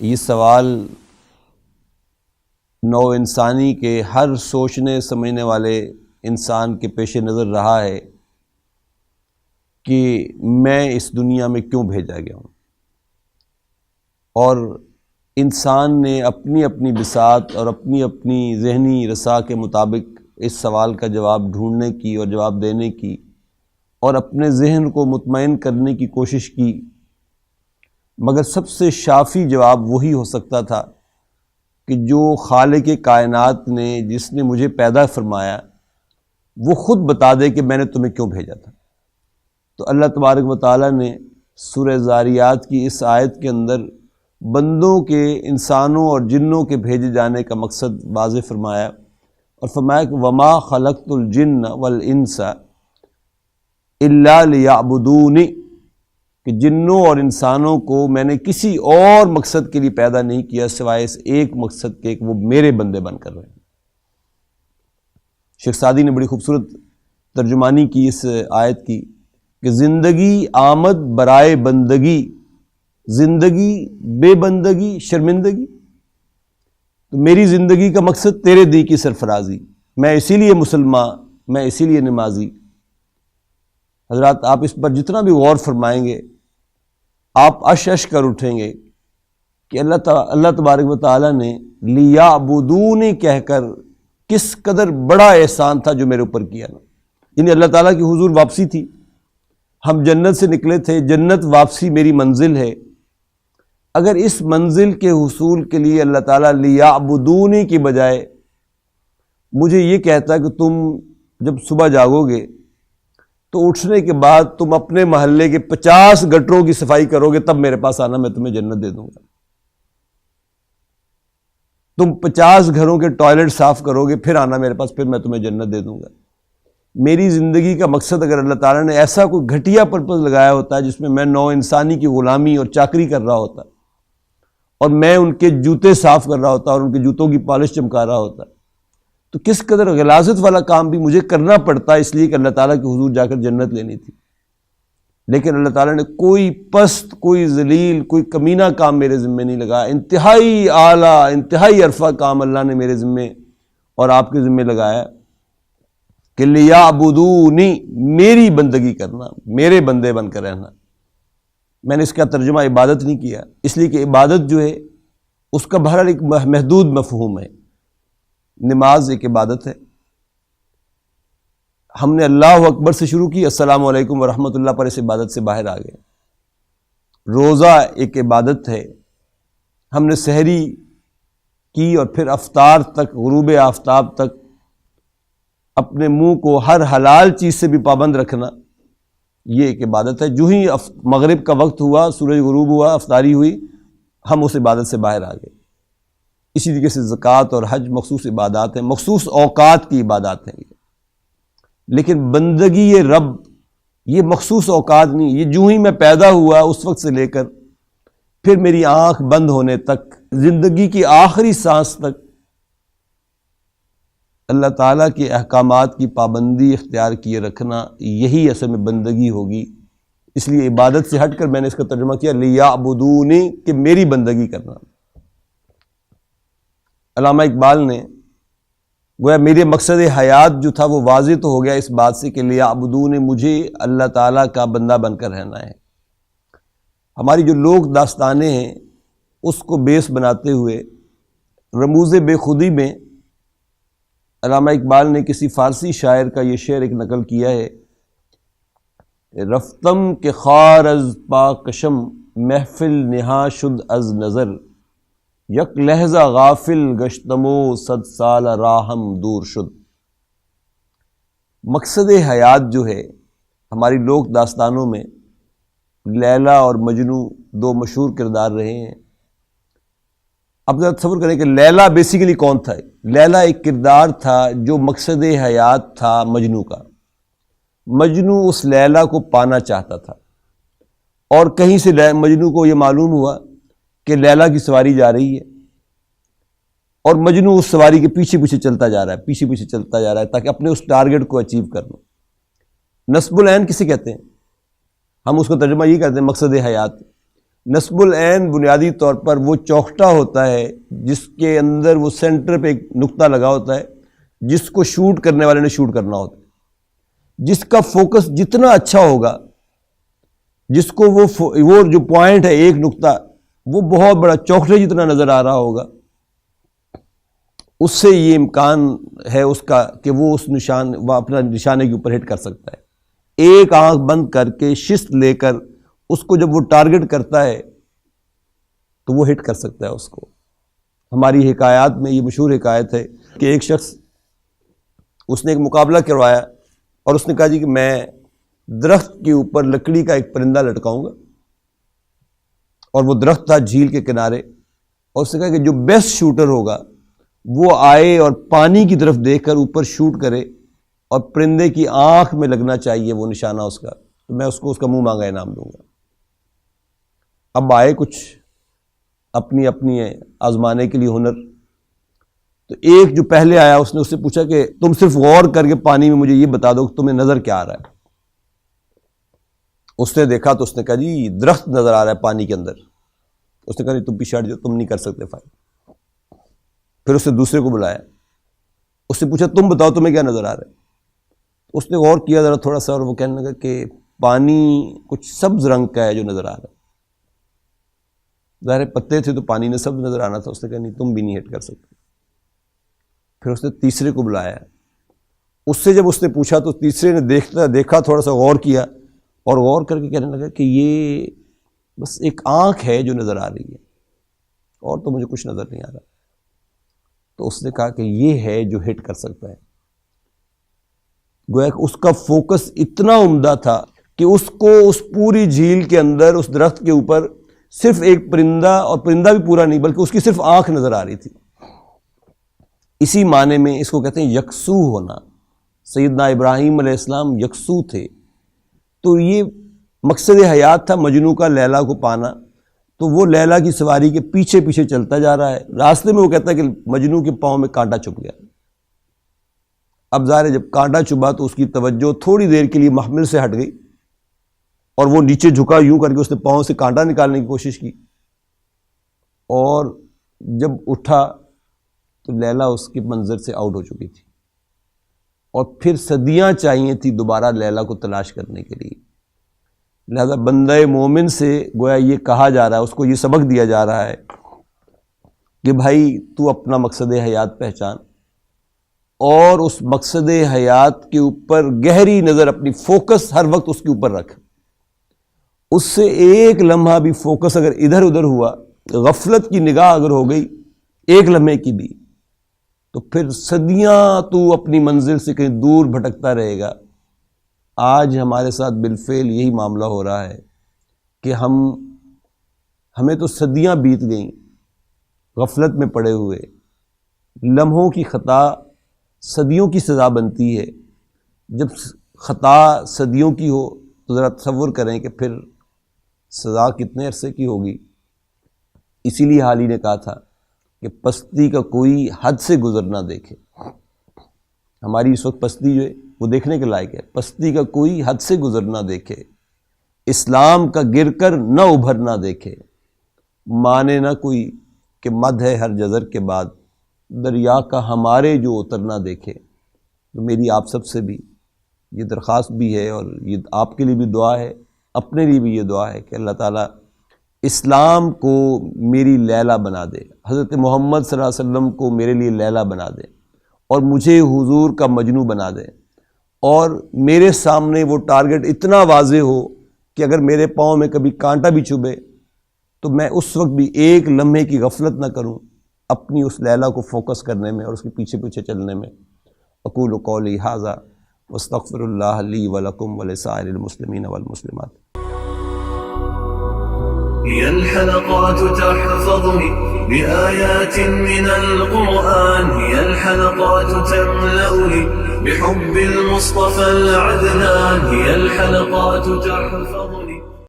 یہ سوال نو انسانی کے ہر سوچنے سمجھنے والے انسان کے پیش نظر رہا ہے کہ میں اس دنیا میں کیوں بھیجا گیا ہوں، اور انسان نے اپنی اپنی بساط اور اپنی اپنی ذہنی رسا کے مطابق اس سوال کا جواب ڈھونڈنے کی اور جواب دینے کی اور اپنے ذہن کو مطمئن کرنے کی کوشش کی، مگر سب سے شافی جواب وہی ہو سکتا تھا کہ جو خالق کائنات نے، جس نے مجھے پیدا فرمایا، وہ خود بتا دے کہ میں نے تمہیں کیوں بھیجا تھا۔ تو اللہ تبارک و تعالیٰ نے سورہ ذاریات کی اس آیت کے اندر بندوں کے، انسانوں اور جنوں کے بھیجے جانے کا مقصد واضح فرمایا، اور فرمایا کہ وما خلقت الجن والانس الا لیعبدون، کہ جنوں اور انسانوں کو میں نے کسی اور مقصد کے لیے پیدا نہیں کیا سوائے اس ایک مقصد کے کہ وہ میرے بندے بن کر رہے ہیں۔ شیخ سعدی نے بڑی خوبصورت ترجمانی کی اس آیت کی کہ زندگی آمد برائے بندگی، زندگی بے بندگی شرمندگی، تو میری زندگی کا مقصد تیرے دی کی سرفرازی، میں اسی لیے مسلمان، میں اسی لیے نمازی۔ حضرات آپ اس پر جتنا بھی غور فرمائیں گے آپ اش اش کر اٹھیں گے کہ اللہ تبارک و تعالیٰ نے لیعبدونی کہہ کر کس قدر بڑا احسان تھا جو میرے اوپر کیا نا۔ یعنی اللہ تعالیٰ کی حضور واپسی تھی، ہم جنت سے نکلے تھے، جنت واپسی میری منزل ہے۔ اگر اس منزل کے حصول کے لیے اللہ تعالیٰ لیعبدونی کی بجائے مجھے یہ کہتا کہ تم جب صبح جاگو گے تو اٹھنے کے بعد تم اپنے محلے کے 50 گٹروں کی صفائی کرو گے، تب میرے پاس آنا، میں تمہیں جنت دے دوں گا۔ تم 50 گھروں کے ٹوائلٹ صاف کرو گے، پھر آنا میرے پاس، پھر میں تمہیں جنت دے دوں گا۔ میری زندگی کا مقصد اگر اللہ تعالیٰ نے ایسا کوئی گھٹیا پرپز لگایا ہوتا ہے جس میں میں نو انسانی کی غلامی اور چاکری کر رہا ہوتا اور میں ان کے جوتے صاف کر رہا ہوتا اور ان کے جوتوں کی پالش چمکا رہا ہوتا، تو کس قدر غلاظت والا کام بھی مجھے کرنا پڑتا اس لیے کہ اللہ تعالیٰ کی حضور جا کر جنت لینی تھی۔ لیکن اللہ تعالیٰ نے کوئی پست، کوئی ذلیل، کوئی کمینہ کام میرے ذمے نہیں لگا، انتہائی اعلیٰ، انتہائی عرفہ کام اللہ نے میرے ذمے اور آپ کے ذمے لگایا کہ لیعبدونی، میری بندگی کرنا، میرے بندے بن کر رہنا۔ میں نے اس کا ترجمہ عبادت نہیں کیا، اس لیے کہ عبادت جو ہے اس کا بہرحال ایک محدود مفہوم ہے۔ نماز ایک عبادت ہے، ہم نے اللہ اکبر سے شروع کی، السلام علیکم ورحمۃ اللہ پر اس عبادت سے باہر آ گئے۔ روزہ ایک عبادت ہے، ہم نے سحری کی اور پھر افطار تک، غروب آفتاب تک اپنے منہ کو ہر حلال چیز سے بھی پابند رکھنا، یہ ایک عبادت ہے۔ جو ہی مغرب کا وقت ہوا، سورج غروب ہوا، افطاری ہوئی، ہم اس عبادت سے باہر آ گئے۔ اسی طریقے سے زکوٰۃ اور حج مخصوص عبادات ہیں، مخصوص اوقات کی عبادات ہیں۔ لیکن بندگی رب یہ مخصوص اوقات نہیں، یہ جو ہی میں پیدا ہوا اس وقت سے لے کر پھر میری آنکھ بند ہونے تک، زندگی کی آخری سانس تک اللہ تعالیٰ کے احکامات کی پابندی اختیار کیے رکھنا، یہی اصل میں بندگی ہوگی۔ اس لیے عبادت سے ہٹ کر میں نے اس کا ترجمہ کیا لیعبدونی، کہ میری بندگی کرنا۔ علامہ اقبال نے گویا میرے مقصد حیات جو تھا وہ واضح تو ہو گیا اس بات سے کہ لیعبدونی، مجھے اللہ تعالیٰ کا بندہ بن کر رہنا ہے۔ ہماری جو لوک داستانیں ہیں اس کو بیس بناتے ہوئے رموز بے خودی میں علامہ اقبال نے کسی فارسی شاعر کا یہ شعر ایک نقل کیا ہے، رفتم کے خار از پاکشم محفل نہا شد از نظر، یک لحظہ غافل گشتمو 100 سال راہم دور شد۔ مقصد حیات جو ہے ہماری لوک داستانوں میں لیلا اور مجنو دو مشہور کردار رہے ہیں۔ اب ذرا تصور کریں کہ لیلا بیسیکلی کون تھا؟ لیلا ایک کردار تھا جو مقصد حیات تھا مجنو کا۔ مجنو اس لیلا کو پانا چاہتا تھا، اور کہیں سے مجنو کو یہ معلوم ہوا کہ لیلا کی سواری جا رہی ہے، اور مجنو اس سواری کے پیچھے پیچھے چلتا جا رہا ہے، پیچھے پیچھے چلتا جا رہا ہے تاکہ اپنے اس ٹارگٹ کو اچیو کر لو۔ نصب العین کسے کہتے ہیں؟ ہم اس کو ترجمہ یہ کرتے ہیں مقصد حیات۔ نصب العین بنیادی طور پر وہ چوکھٹا ہوتا ہے جس کے اندر وہ سینٹر پہ ایک نقطہ لگا ہوتا ہے، جس کو شوٹ کرنے والے نے شوٹ کرنا ہوتا ہے، جس کا فوکس جتنا اچھا ہوگا، جس کو وہ جو پوائنٹ ہے ایک نقطہ وہ بہت بڑا چوکھٹے جتنا نظر آ رہا ہوگا، اس سے یہ امکان ہے اس کا کہ وہ اپنا نشانے کے اوپر ہٹ کر سکتا ہے۔ ایک آنکھ بند کر کے شست لے کر اس کو جب وہ ٹارگٹ کرتا ہے تو وہ ہٹ کر سکتا ہے اس کو۔ ہماری حکایات میں یہ مشہور حکایت ہے کہ ایک شخص اس نے ایک مقابلہ کروایا اور اس نے کہا جی کہ میں درخت کے اوپر لکڑی کا ایک پرندہ لٹکاؤں گا، اور وہ درخت تھا جھیل کے کنارے، اور اس نے کہا کہ جو بیسٹ شوٹر ہوگا وہ آئے اور پانی کی طرف دیکھ کر اوپر شوٹ کرے اور پرندے کی آنکھ میں لگنا چاہیے وہ نشانہ اس کا، تو میں اس کو اس کا منہ مانگا انعام دوں گا۔ اب آئے کچھ اپنی آزمانے کے لیے ہنر، تو ایک جو پہلے آیا اس نے اس سے پوچھا کہ تم صرف غور کر کے پانی میں مجھے یہ بتا دو کہ تمہیں نظر کیا آ رہا ہے۔ اس نے دیکھا تو اس نے کہا جی درخت نظر آ رہا ہے پانی کے اندر۔ اس نے کہا تم پیچھے ہٹ جاؤ، تم نہیں کر سکتے فائل۔ پھر اس نے دوسرے کو بلایا، اس سے پوچھا تم بتاؤ تمہیں کیا نظر آ رہا ہے۔ اس نے غور کیا ذرا تھوڑا سا، اور وہ کہنے لگا کہ پانی کچھ سبز رنگ کا ہے جو نظر آ رہا ہے۔ ظاہر پتے تھے تو پانی نے سبز نظر آنا تھا۔ اس نے کہا نہیں تم بھی نہیں ہٹ کر سکتے۔ پھر اس نے تیسرے کو بلایا، اس سے جب اس نے پوچھا تو تیسرے نے دیکھا تھوڑا سا غور کیا، اور غور کر کے کہنے لگا کہ یہ بس ایک آنکھ ہے جو نظر آ رہی ہے، اور تو مجھے کچھ نظر نہیں آ رہا۔ تو اس نے کہا کہ یہ ہے جو ہٹ کر سکتا ہے۔ گویا کہ اس کا فوکس اتنا عمدہ تھا کہ اس کو اس پوری جھیل کے اندر اس درخت کے اوپر صرف ایک پرندہ، اور پرندہ بھی پورا نہیں بلکہ اس کی صرف آنکھ نظر آ رہی تھی۔ اسی معنی میں اس کو کہتے ہیں یکسو ہونا۔ سیدنا ابراہیم علیہ السلام یکسو تھے، تو یہ مقصد حیات تھا مجنو کا لیلا کو پانا۔ تو وہ لیلا کی سواری کے پیچھے پیچھے چلتا جا رہا ہے، راستے میں وہ کہتا ہے کہ مجنو کے پاؤں میں کانٹا چبھ گیا۔ اب ظاہر ہے جب کانٹا چبھا تو اس کی توجہ تھوڑی دیر کے لیے محمل سے ہٹ گئی، اور وہ نیچے جھکا یوں کر کے اس نے پاؤں سے کانٹا نکالنے کی کوشش کی، اور جب اٹھا تو لیلا اس کے منظر سے آؤٹ ہو چکی تھی، اور پھر صدیاں چاہیے تھی دوبارہ لیلا کو تلاش کرنے کے لیے۔ لہذا بندہ مومن سے گویا یہ کہا جا رہا ہے، اس کو یہ سبق دیا جا رہا ہے کہ بھائی تو اپنا مقصد حیات پہچان، اور اس مقصد حیات کے اوپر گہری نظر، اپنی فوکس ہر وقت اس کے اوپر رکھ۔ اس سے ایک لمحہ بھی فوکس اگر ادھر ادھر ہوا، غفلت کی نگاہ اگر ہو گئی ایک لمحے کی بھی، تو پھر صدیاں تو اپنی منزل سے کہیں دور بھٹکتا رہے گا۔ آج ہمارے ساتھ بالفعل یہی معاملہ ہو رہا ہے کہ ہمیں تو صدیاں بیت گئیں غفلت میں پڑے ہوئے۔ لمحوں کی خطا صدیوں کی سزا بنتی ہے۔ جب خطا صدیوں کی ہو تو ذرا تصور کریں کہ پھر سزا کتنے عرصے کی ہوگی۔ اسی لیے حالی نے کہا تھا کہ پستی کا کوئی حد سے گزر نہ دیکھے۔ ہماری اس وقت پستی جو ہے وہ دیکھنے کے لائق ہے۔ پستی کا کوئی حد سے گزر نہ دیکھے، اسلام کا گر کر نہ ابھر نہ دیکھے، مانے نہ کوئی کہ مد ہے ہر جزر کے بعد، دریا کا ہمارے جو اتر نہ دیکھے۔ تو میری آپ سب سے بھی یہ درخواست بھی ہے، اور یہ آپ کے لیے بھی دعا ہے، اپنے لیے بھی یہ دعا ہے کہ اللہ تعالیٰ اسلام کو میری لیلا بنا دے، حضرت محمد صلی اللہ علیہ وسلم کو میرے لیے لیلا بنا دے، اور مجھے حضور کا مجنو بنا دے، اور میرے سامنے وہ ٹارگٹ اتنا واضح ہو کہ اگر میرے پاؤں میں کبھی کانٹا بھی چبھے تو میں اس وقت بھی ایک لمحے کی غفلت نہ کروں اپنی اس لیلا کو فوکس کرنے میں اور اس کے پیچھے پیچھے چلنے میں۔ اقول قولی ھذا واستغفر اللہ لی ولکم ولسائر المسلمین والمسلمات۔ هي الحلقات تحفظني بآيات من القرآن، هي الحلقات تملأني بحب المصطفى العدنان، هي الحلقات تحفظني